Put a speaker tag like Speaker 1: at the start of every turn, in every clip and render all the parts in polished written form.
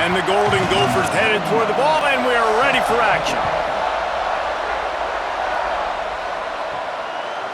Speaker 1: And the Golden Gophers headed toward the ball, and we are ready for action.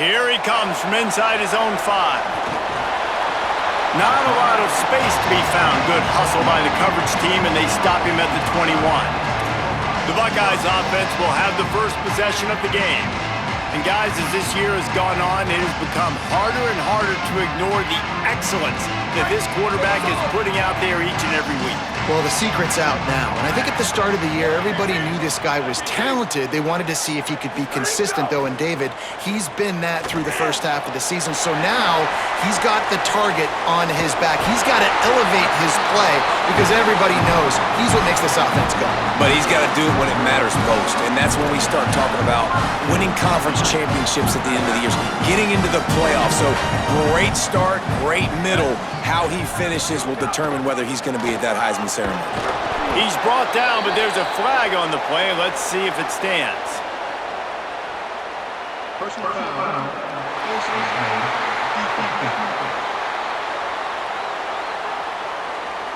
Speaker 1: Here he comes from inside his own 5. Not a lot of space to be found. Good hustle by the coverage team, and they stop him at the 21. The Buckeyes offense will have the first possession of the game. And guys, as this year has gone on, it has become harder and harder to ignore the excellence that this quarterback is putting out there each and every week.
Speaker 2: Well, the secret's out now, and I think at the start of the year, everybody knew this guy was talented. They wanted to see if he could be consistent, though, and David, he's been that through the first half of the season. So now he's got the target on his back. He's got to elevate his play because everybody knows he's what makes this offense go.
Speaker 3: But he's got to do it when it matters most, and that's when we start talking about winning conference championships at the end of the year, getting into the playoffs. So great start, great middle. How he finishes will determine whether he's going to be at that Heisman ceremony.
Speaker 1: He's brought down, but there's a flag on the play. Let's see if it stands.
Speaker 4: Personal foul.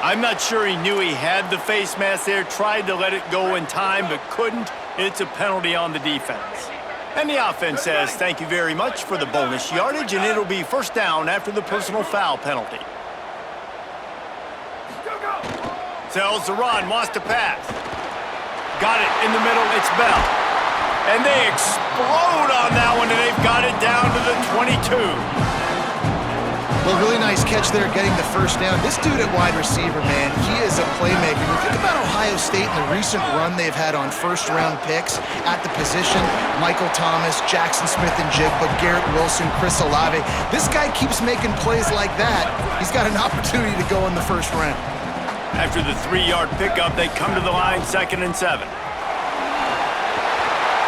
Speaker 1: I'm not sure he knew he had the face mask there, tried to let it go in time, but couldn't. It's a penalty on the defense. And the offense says thank you very much for the bonus yardage, and it'll be first down after the personal foul penalty. Sells the run, wants to pass. Got it in the middle, it's Bell. And they explode on that one, and they've got it down to the 22.
Speaker 2: Well, really nice catch there, getting the first down. This dude at wide receiver, man, he is a playmaker. You think about Ohio State and the recent run they've had on first-round picks at the position. Michael Thomas, Jackson Smith-Njigba, Garrett Wilson, Chris Olave. This guy keeps making plays like that. He's got an opportunity to go in the first round.
Speaker 1: After the 3-yard pickup, they come to the line, 2nd and 7.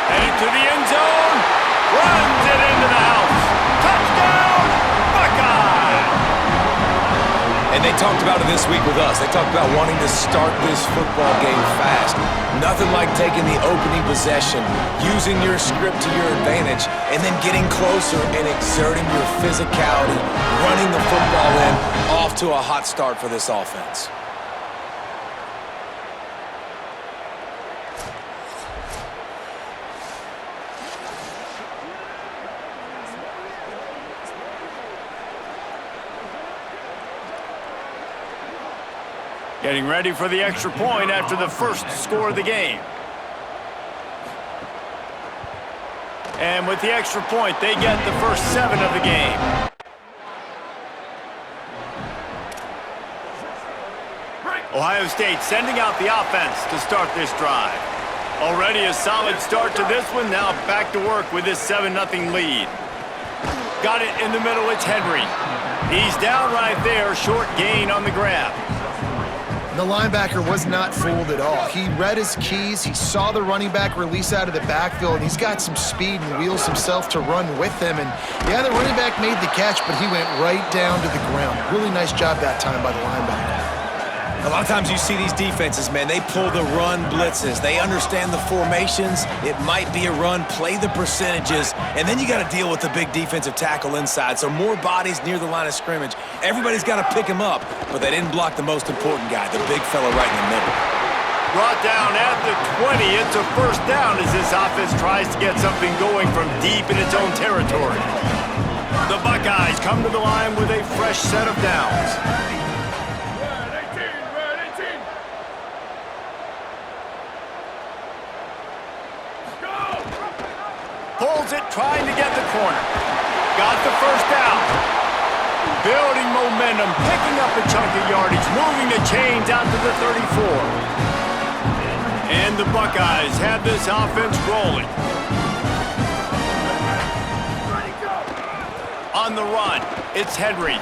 Speaker 1: Headed to the end zone, runs it into the house. Touchdown, Buckeye!
Speaker 3: And they talked about it this week with us. They talked about wanting to start this football game fast. Nothing like taking the opening possession, using your script to your advantage, and then getting closer and exerting your physicality, running the football in, off to a hot start for this offense.
Speaker 1: Getting ready for the extra point after the first score of the game. And with the extra point, they get the first 7 of the game. Ohio State sending out the offense to start this drive. Already a solid start to this one. Now back to work with this 7-0 lead. Got it in the middle, it's Henry. He's down right there, short gain on the grab.
Speaker 2: The linebacker was not fooled at all. He read his keys, he saw the running back release out of the backfield, and he's got some speed and wheels himself to run with him. And yeah, the running back made the catch, but he went right down to the ground. Really nice job that time by the linebacker.
Speaker 3: A lot of times you see these defenses, man, they pull the run blitzes. They understand the formations. It might be a run, play the percentages, and then you got to deal with the big defensive tackle inside. So more bodies near the line of scrimmage. Everybody's got to pick him up, but they didn't block the most important guy, the big fella right in the middle.
Speaker 1: Brought down at the 20. It's a first down as this offense tries to get something going from deep in its own territory. The Buckeyes come to the line with a fresh set of downs. Pulls it, trying to get the corner. Got the first down. Building momentum, picking up a chunk of yardage, moving the chains out to the 34. And the Buckeyes have this offense rolling. On the run, it's Henry.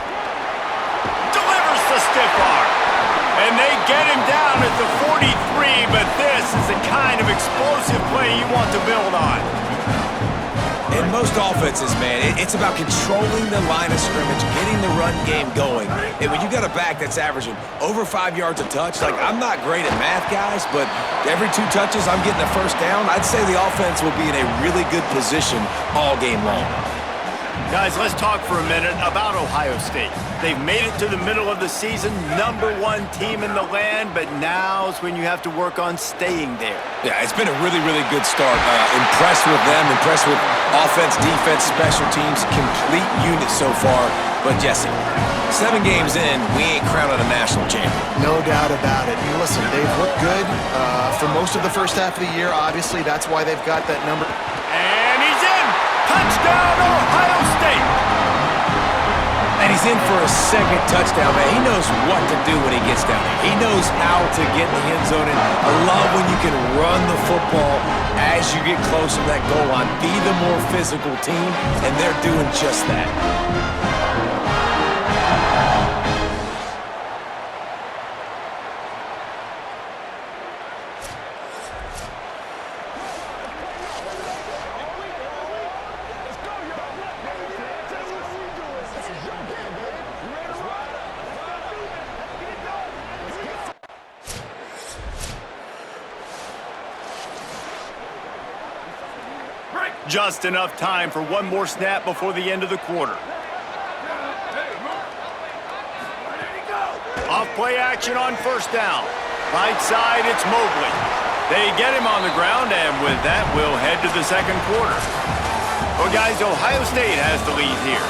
Speaker 1: Delivers the stiff arm. And they get him down at the 43, but this is the kind of explosive play you want to build on.
Speaker 3: In most offenses, man, it's about controlling the line of scrimmage, getting the run game going. And when you got a back that's averaging over 5 yards a touch, like, I'm not great at math, guys, but every 2 touches I'm getting a first down, I'd say the offense will be in a really good position all game long.
Speaker 1: Guys, let's talk for a minute about Ohio State. They've made it to the middle of the season, #1 team in the land, but now's when you have to work on staying there.
Speaker 3: Yeah, it's been a really, really good start. Impressed with them, impressed with offense, defense, special teams, complete unit so far. But Jesse, 7 games in, we ain't crowned a national champion.
Speaker 2: No doubt about it. And listen, they've looked good for most of the first half of the year. Obviously, that's why they've got that number.
Speaker 1: And he's in! Touchdown, Ohio State!
Speaker 3: And he's in for a second touchdown, man. He knows what to do when he gets down there. He knows how to get in the end zone. And I love when you can run the football as you get closer to that goal line. Be the more physical team, and they're doing just that.
Speaker 1: Just enough time for one more snap before the end of the quarter. Off play action on first down. Right side, it's Mobley. They get him on the ground, and with that, we'll head to the second quarter. Well, guys, Ohio State has the lead here.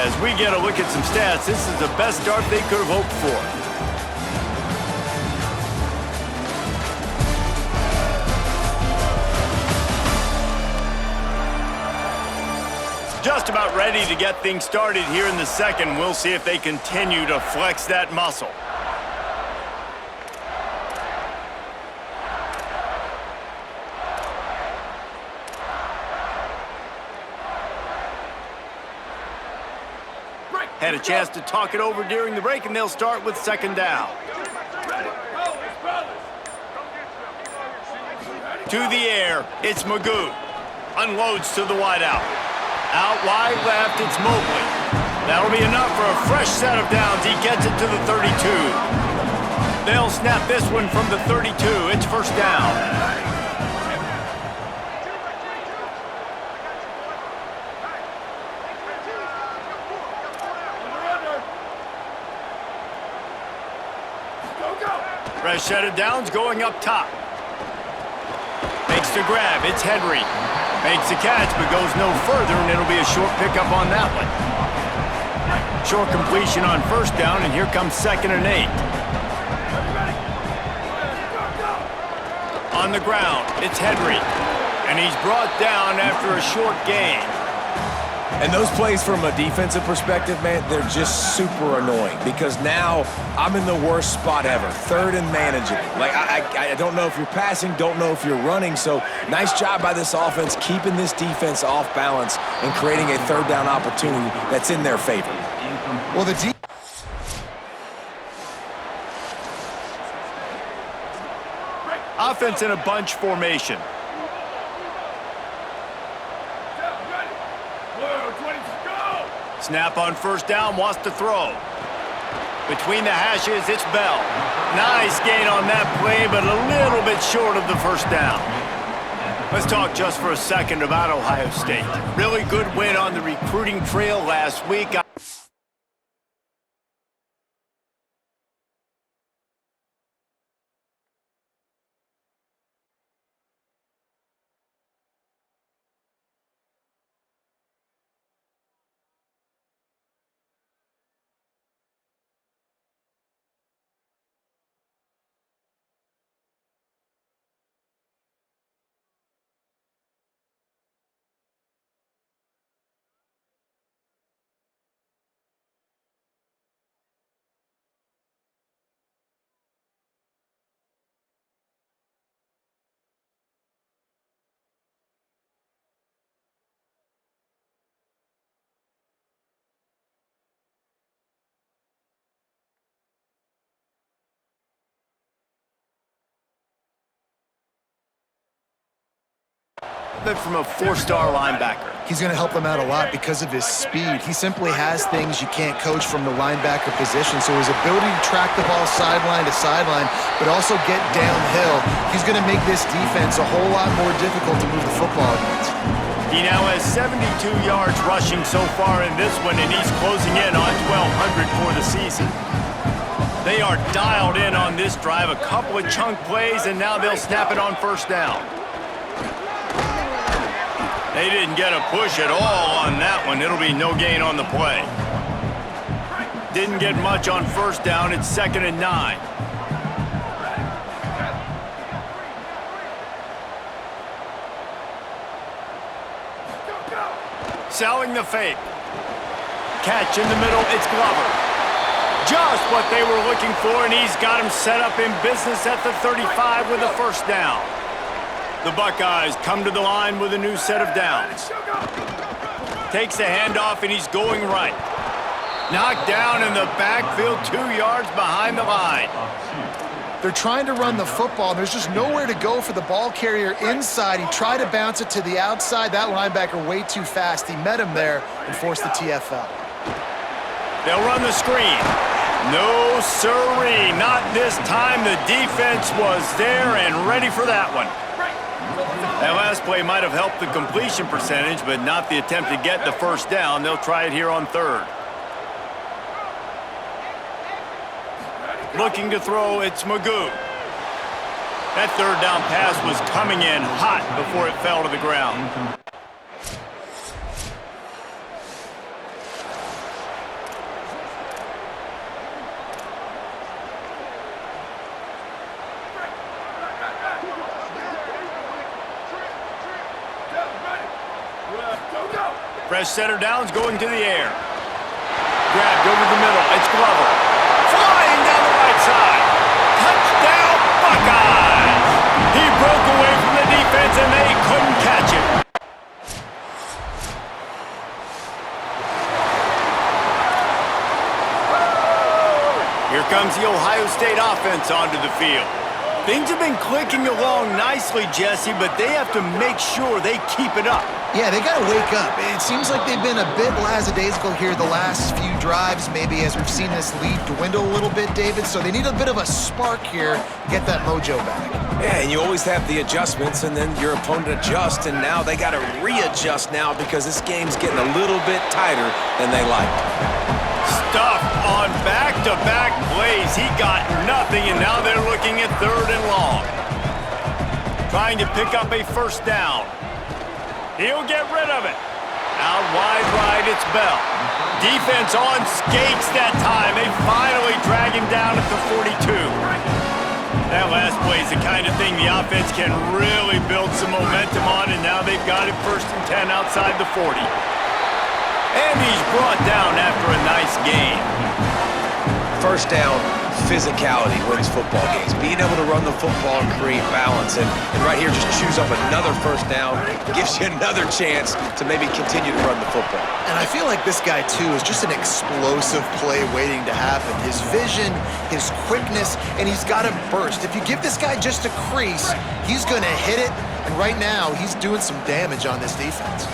Speaker 1: As we get a look at some stats, this is the best start they could have hoped for. Just about ready to get things started here in the second. We'll see if they continue to flex that muscle. Had a chance to talk it over during the break, and they'll start with second down. To the air, it's Magoo. Unloads to the wideout. Out wide left, it's Mobley. That'll be enough for a fresh set of downs. He gets it to the 32. They'll snap this one from the 32. It's first down. Fresh set of downs going up top. Makes the grab, it's Henry. Makes the catch, but goes no further, and it'll be a short pickup on that one. Short completion on first down, and here comes 2nd and 8. On the ground, it's Henry. And he's brought down after a short gain.
Speaker 3: And those plays from a defensive perspective, man, they're just super annoying because now I'm in the worst spot ever, 3rd and manageable. Like, I don't know if you're passing, don't know if you're running, so nice job by this offense keeping this defense off balance and creating a 3rd down opportunity that's in their favor.
Speaker 2: Well, the
Speaker 1: offense in a bunch formation. Snap on first down, wants to throw. Between the hashes, it's Bell. Nice gain on that play, but a little bit short of the first down. Let's talk just for a second about Ohio State. Really good win on the recruiting trail last week. From a 4-star linebacker.
Speaker 2: He's going to help them out a lot because of his speed. He simply has things you can't coach from the linebacker position. So his ability to track the ball sideline to sideline, but also get downhill, he's going to make this defense a whole lot more difficult to move the football against.
Speaker 1: He now has 72 yards rushing so far in this one, and he's closing in on 1,200 for the season. They are dialed in on this drive, a couple of chunk plays, and now they'll snap it on first down. They didn't get a push at all on that one. It'll be no gain on the play. Didn't get much on first down. It's 2nd and 9. Selling the fake. Catch in the middle, it's Glover. Just what they were looking for, and he's got him set up in business at the 35 with a first down. The Buckeyes come to the line with a new set of downs. Takes a handoff, and he's going right. Knocked down in the backfield, 2 yards behind the line.
Speaker 2: They're trying to run the football. There's just nowhere to go for the ball carrier inside. He tried to bounce it to the outside. That linebacker way too fast. He met him there and forced the TFL.
Speaker 1: They'll run the screen. No siree, not this time. The defense was there and ready for that one. That last play might have helped the completion percentage, but not the attempt to get the first down. They'll try it here on 3rd. Looking to throw, it's Magoo. That 3rd down pass was coming in hot before it fell to the ground. Fresh setter downs going to the air. Grabbed over the middle, it's Glover. Flying down the right side. Touchdown, Buckeyes! He broke away from the defense and they couldn't catch him. Here comes the Ohio State offense onto the field. Things have been clicking along nicely, Jesse, but they have to make sure they keep it up.
Speaker 2: Yeah, they got to wake up. It seems like they've been a bit lackadaisical here the last few drives, maybe as we've seen this lead dwindle a little bit, David. So they need a bit of a spark here to get that mojo back.
Speaker 3: Yeah, and you always have the adjustments, and then your opponent adjusts, and now they got to readjust now because this game's getting a little bit tighter than they like.
Speaker 1: Stuffed on back-to-back plays. He got nothing, and now they're looking at 3rd and long. Trying to pick up a first down. He'll get rid of it. Out wide right, it's Bell. Defense on skates that time. They finally drag him down at the 42. That last play is the kind of thing the offense can really build some momentum on, and now they've got it 1st and 10 outside the 40. And he's brought down after a nice gain.
Speaker 3: First down, physicality wins football games. Being able to run the football and create balance. And right here, just chews up another first down, gives you another chance to maybe continue to run the football.
Speaker 2: And I feel like this guy, too, is just an explosive play waiting to happen. His vision, his quickness, and he's got a burst. If you give this guy just a crease, he's going to hit it. And right now, he's doing some damage on this defense.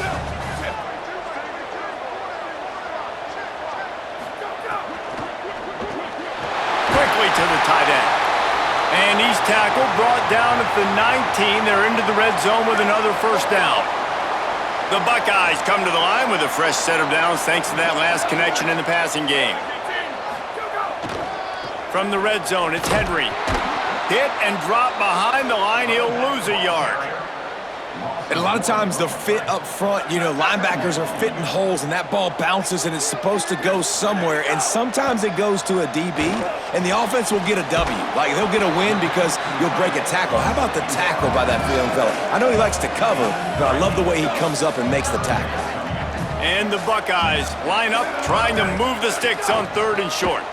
Speaker 1: To the tight end. And he's tackled, brought down at the 19. They're into the red zone with another first down. The Buckeyes come to the line with a fresh set of downs thanks to that last connection in the passing game. From the red zone, it's Henry. Hit and drop behind the line. He'll lose a yard.
Speaker 3: And a lot of times the fit up front, you know, linebackers are fitting holes and that ball bounces and it's supposed to go somewhere. And sometimes it goes to a DB and the offense will get a W. Like they'll get a win because you'll break a tackle. How about the tackle by that young fella? I know he likes to cover, but I love the way he comes up and makes the tackle.
Speaker 1: And the Buckeyes line up trying to move the sticks on 3rd and short.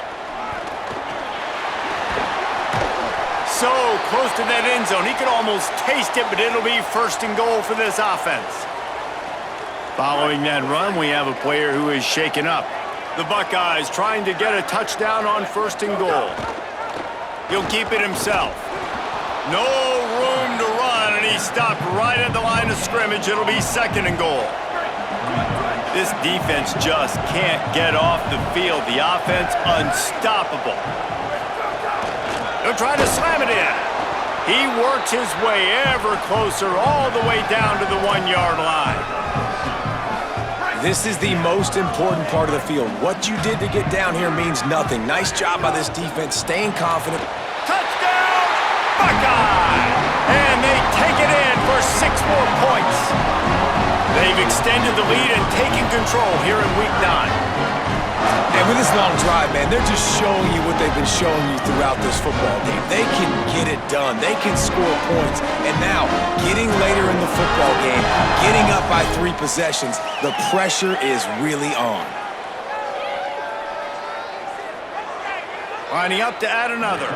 Speaker 1: So close to that end zone. He could almost taste it, but it'll be 1st and goal for this offense. Following that run, we have a player who is shaken up. The Buckeyes trying to get a touchdown on 1st and goal. He'll keep it himself. No room to run, and he stopped right at the line of scrimmage. It'll be 2nd and goal. This defense just can't get off the field. The offense unstoppable. They'll try to slam it in. He works his way ever closer all the way down to the 1-yard line.
Speaker 3: This is the most important part of the field. What you did to get down here means nothing. Nice job by this defense, staying confident.
Speaker 1: Touchdown, Buckeye! And they take it in for 6 more points. They've extended the lead and taken control here in Week 9.
Speaker 3: And with this long drive, man, they're just showing you what they've been showing you throughout this football game. They can get it done. They can score points. And now, getting later in the football game, getting up by 3 possessions, the pressure is really on.
Speaker 1: Lining up to add another.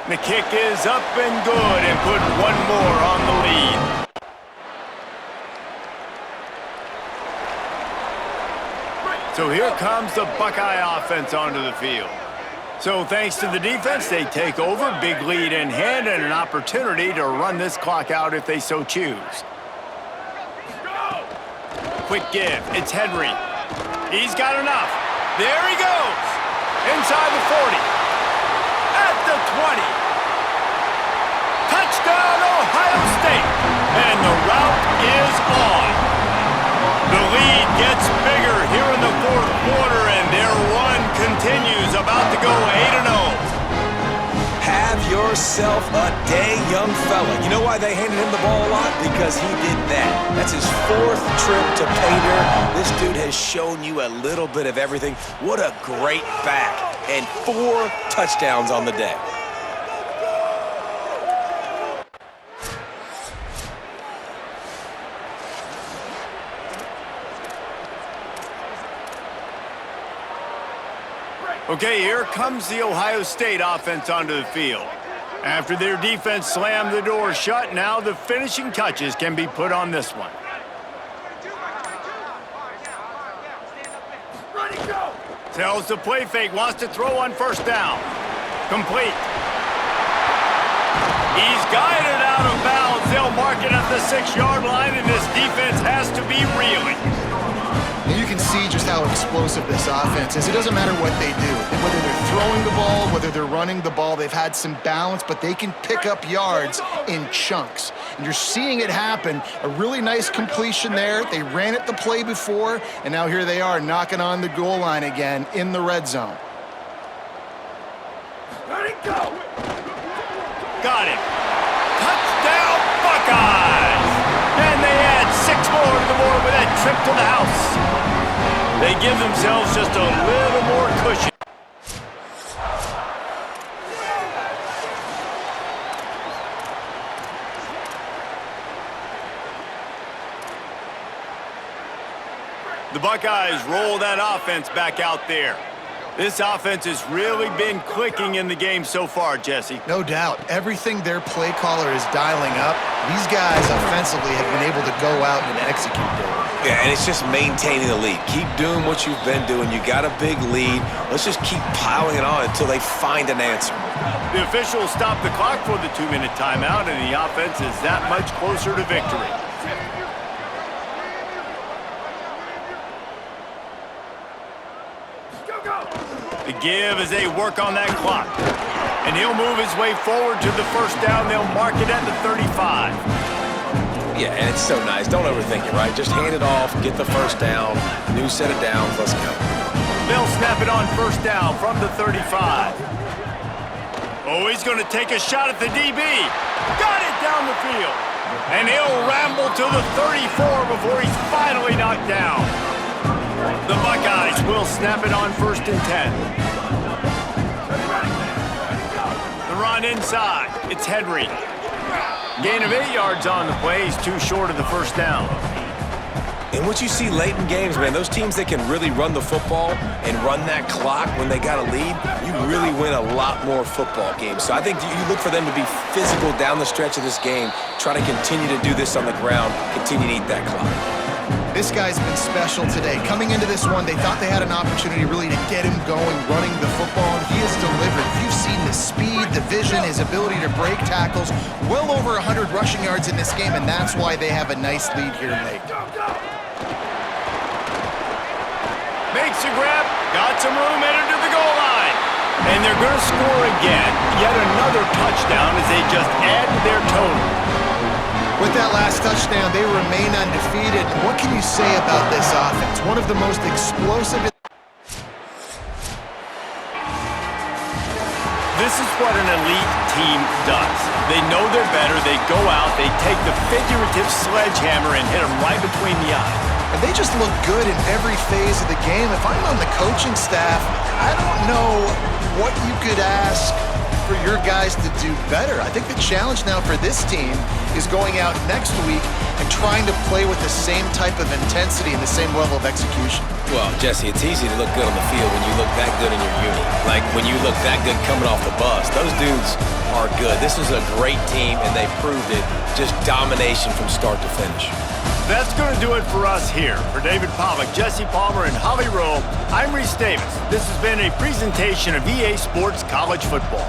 Speaker 1: The kick is up and good and put 1 more on the lead. So here comes the Buckeye offense onto the field. So thanks to the defense, they take over, big lead in hand, and an opportunity to run this clock out if they so choose. Quick give, it's Henry. He's got enough. There he goes. Inside the 40. At the 20. Touchdown, Ohio State. And the route is on. The lead gets bigger here in the 4th quarter, and their run continues, about to go 8-0.
Speaker 3: Have yourself a day, young fella. You know why they handed him the ball a lot? Because he did that. That's his 4th trip to pay dirt. This dude has shown you a little bit of everything. What a great back. And 4 touchdowns on the day.
Speaker 1: Okay, here comes the Ohio State offense onto the field. After their defense slammed the door shut, now the finishing touches can be put on this one. Tells the play fake, wants to throw on 1st down. Complete. He's guided out of bounds. They'll mark it at the 6-yard line, and this defense has to be reeling.
Speaker 2: And you can see just how explosive this offense is. It doesn't matter what they do. Whether they're throwing the ball, whether they're running the ball, they've had some balance, but they can pick up yards in chunks. And you're seeing it happen. A really nice completion there. They ran it the play before, and now here they are knocking on the goal line again in the red zone.
Speaker 1: Let it go. Got it. Touchdown, Buckeyes! And they add 6 more to the board with that trip to the house. They give themselves just a little more cushion. The Buckeyes roll that offense back out there. This offense has really been clicking in the game so far, Jesse.
Speaker 2: No doubt. Everything their play caller is dialing up, these guys offensively have been able to go out and execute there.
Speaker 3: Yeah, and it's just maintaining the lead. Keep doing what you've been doing. You got a big lead. Let's just keep piling it on until they find an answer.
Speaker 1: The officials stop the clock for the 2-minute timeout, and the offense is that much closer to victory. The give as they work on that clock. And he'll move his way forward to the 1st down. They'll mark it at the 35.
Speaker 3: Yeah, and it's so nice. Don't overthink it, right? Just hand it off, get the 1st down, new set of downs, let's go.
Speaker 1: They'll snap it on 1st down from the 35. Oh, he's going to take a shot at the DB. Got it down the field. And he'll ramble to the 34 before he's finally knocked down. The Buckeyes will snap it on 1st and 10. The run inside. It's Henry. Gain of 8 yards on the play. He's too short of the 1st down.
Speaker 3: And what you see late in games, man, those teams that can really run the football and run that clock when they got a lead, you really win a lot more football games. So I think you look for them to be physical down the stretch of this game, try to continue to do this on the ground, continue to eat that clock.
Speaker 2: This guy's been special today. Coming into this one, they thought they had an opportunity really to get him going, running the football, and he has delivered. You've seen the speed, the vision, his ability to break tackles, well over 100 rushing yards in this game, and that's why they have a nice lead here late.
Speaker 1: Makes a grab, got some room, headed to the goal line. And they're going to score again. Yet another touchdown as they just add to their total.
Speaker 2: With that last touchdown, they remain undefeated. What can you say about this offense? One of the most explosive.
Speaker 1: This is what an elite team does. They know they're better, they go out, they take the figurative sledgehammer and hit them right between the eyes.
Speaker 2: And they just look good in every phase of the game. If I'm on the coaching staff, I don't know what you could ask for your guys to do better. I think the challenge now for this team is going out next week and trying to play with the same type of intensity and the same level of execution.
Speaker 3: Well, Jesse, it's easy to look good on the field when you look that good in your unit. Like when you look that good coming off the bus. Those dudes are good. This is a great team, and they proved it. Just domination from start to finish.
Speaker 1: That's going to do it for us here. For David Pollack, Jesse Palmer, and Holly Rowe, I'm Reese Davis. This has been a presentation of EA Sports College Football.